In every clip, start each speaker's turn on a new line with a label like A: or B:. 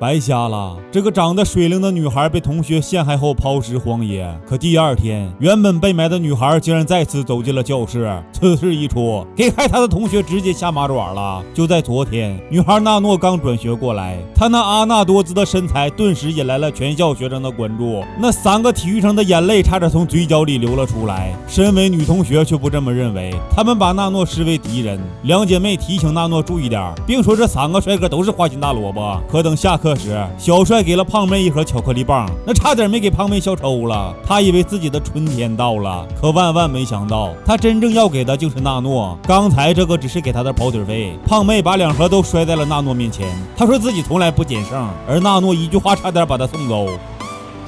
A: 白瞎了。这个长得水灵的女孩被同学陷害后抛尸荒野，可第二天，原本被埋的女孩竟然再次走进了教室。此事一出，给害她的同学直接下马爪了。就在昨天，女孩纳诺刚转学过来，她那阿纳多姿的身材顿时引来了全校学生的关注。那3个体育生的眼泪差点从嘴角里流了出来。身为女同学却不这么认为，他们把纳诺视为敌人。两姐妹提醒纳诺注意点，并说这3个帅哥都是花心大萝卜。可等下课时，小帅给了胖妹一盒巧克力棒，那差点没给胖妹笑抽了。他以为自己的春天到了，可万万没想到，他真正要给的就是纳诺。刚才这个只是给他的跑腿费。胖妹把2盒都摔在了纳诺面前，他说自己从来不捡剩，而纳诺一句话差点把他送走。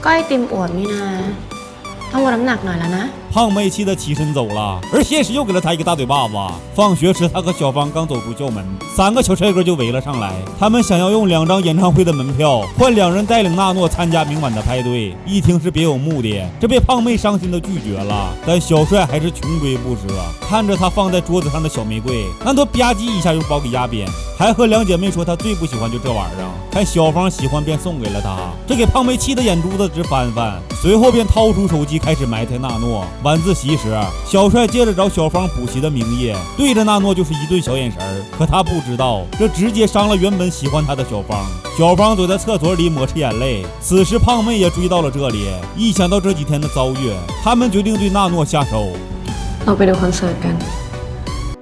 B: ก็ไอติมอวดนี่นะต้องลดน้ำหนักหน่อยแล้วนะ。
A: 胖妹气得起身走了，而现实又给了他一个大嘴巴子。放学时，他和小芳刚走出校门，3个小帅哥就围了上来。他们想要用2张演唱会的门票换2人带领纳诺参加明晚的派对。一听是别有目的，这被胖妹伤心的拒绝了。但小帅还是穷追不舍，看着他放在桌子上的小玫瑰，那都吧唧一下用包给压扁，还和2姐妹说他最不喜欢就这玩意儿，看小芳喜欢便送给了他。这给胖妹气得眼珠子直翻翻，随后便掏出手机开始埋汰纳诺。晚自习时，小帅借着找小芳补习的名义，对着纳诺就是一顿小眼神儿。可他不知道，这直接伤了原本喜欢他的小芳。小芳躲在厕所里抹着眼泪。此时胖妹也追到了这里，一想到这几天的遭遇，他们决定对纳诺下手。
B: เราไปดูคอนเสิร์ตกัน。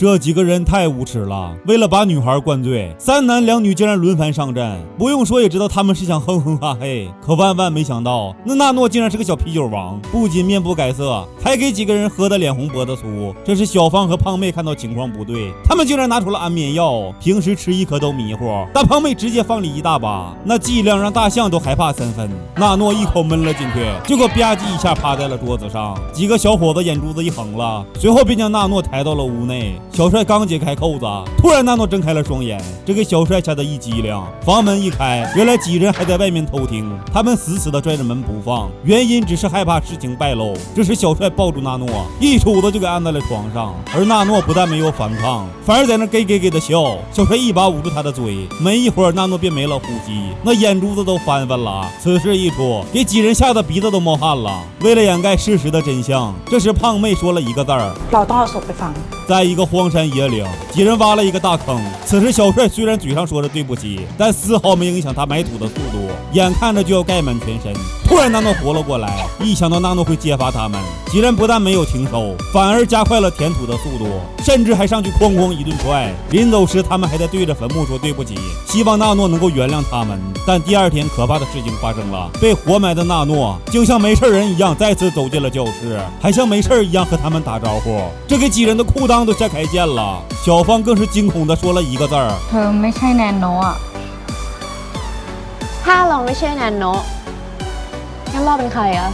A: 这几个人太无耻了，为了把女孩灌醉，3男2女竟然轮番上阵。不用说也知道他们是想哼哼哈嘿，可万万没想到，那纳诺竟然是个小啤酒王，不仅面不改色，还给几个人喝得脸红脖子粗。这时小芳和胖妹看到情况不对，他们竟然拿出了安眠药，平时吃1颗都迷糊，但胖妹直接放里1大把，那剂量让大象都害怕3分。纳诺一口闷了进去，结果吧唧一下趴在了桌子上。几个小伙子眼珠子一横了，随后便将纳诺抬到了屋内。小帅刚解开扣子，突然纳诺睁开了双眼，这给小帅吓得一激灵。房门一开，原来几人还在外面偷听，他们死死地拽着门不放，原因只是害怕事情败露。这时小帅抱住纳诺，一杵子就给按在了床上，而纳诺不但没有反抗，反而在那给的笑。小帅一把捂住他的嘴，没一会儿纳诺便没了呼吸，那眼珠子都翻翻了。此事一出，给几人吓得鼻子都冒汗了。为了掩盖事实的真相，这时胖妹说了一个字儿：
B: เราต้องเอาศพไปฝัง。
A: 在一个荒山野岭，几人挖了一个大坑。此时小帅虽然嘴上说着对不起，但丝毫没影响他埋土的速度，眼看着就要盖满全身。突然纳诺活了过来，一想到纳诺会揭发他们，几人不但没有停手，反而加快了填土的速度，甚至还上去哐哐一顿踹。临走时他们还在对着坟墓说对不起，希望纳诺能够原谅他们。但第2天可怕的事情发生了，被活埋的纳诺竟像没事人一样再次走进了教室，还像没事一样和他们打招呼，这给几人的裤裆都吓开箭了。小芳更是惊恐地说了一个字儿：
C: เธอไม่ใช่แนนโนะอ่ะ
B: ถ้าเราไม่ใช่แนนโนะงั้นเราเป็นใครอะ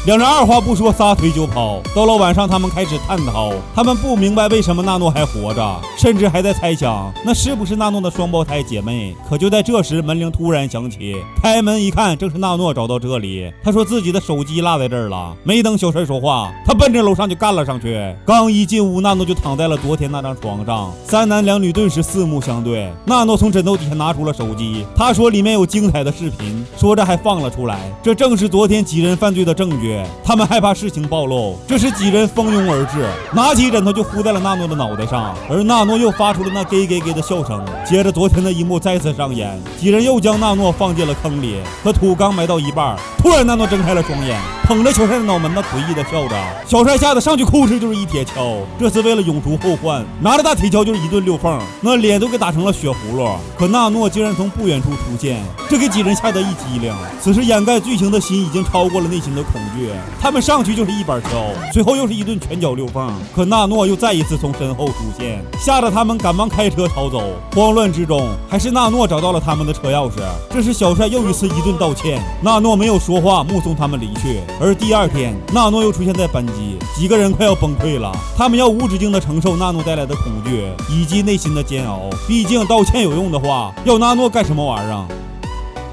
A: 2人二话不说撒腿就跑。到了晚上，他们开始探讨，他们不明白为什么纳诺还活着，甚至还在猜想那是不是纳诺的双胞胎姐妹。可就在这时，门铃突然响起，开门一看，正是纳诺找到这里。他说自己的手机落在这儿了。没等小帅说话，他奔着楼上就干了上去。刚一进屋，纳诺就躺在了昨天那张床上。3男2女顿时四目相对。纳诺从枕头底下拿出了手机，他说里面有精彩的视频，说着还放了出来。这正是昨天几人犯罪的证据。他们害怕事情暴露，这时几人蜂拥而至，拿起枕头就敷在了纳诺的脑袋上，而纳诺又发出了那给的笑声。接着昨天的一幕再次上演，几人又将纳诺放进了坑里。可土刚埋到一半，突然纳诺睁开了双眼，捧着小帅的脑门子诡异的笑着。小帅吓得上去哭哧就是一铁锹，这次为了永除后患，拿着大铁锹就是一顿溜缝，那脸都给打成了血葫芦。可纳诺竟然从不远处出现，这给几人吓得一激灵。此时掩盖罪行的心已经超过了内心的恐惧，他们上去就是一板锹，随后又是一顿拳脚溜缝。可纳诺又再一次从身后出现，吓得他们赶忙开车逃走。慌乱之中，还是纳诺找到了他们的车钥匙。这时小帅又一次一顿道歉，纳诺没有说话，目送他们离去。而第2天，纳诺又出现在班级，几个人快要崩溃了，他们要无止境地承受纳诺带来的恐惧以及内心的煎熬。毕竟道歉有用的话，要纳诺干什么玩意儿？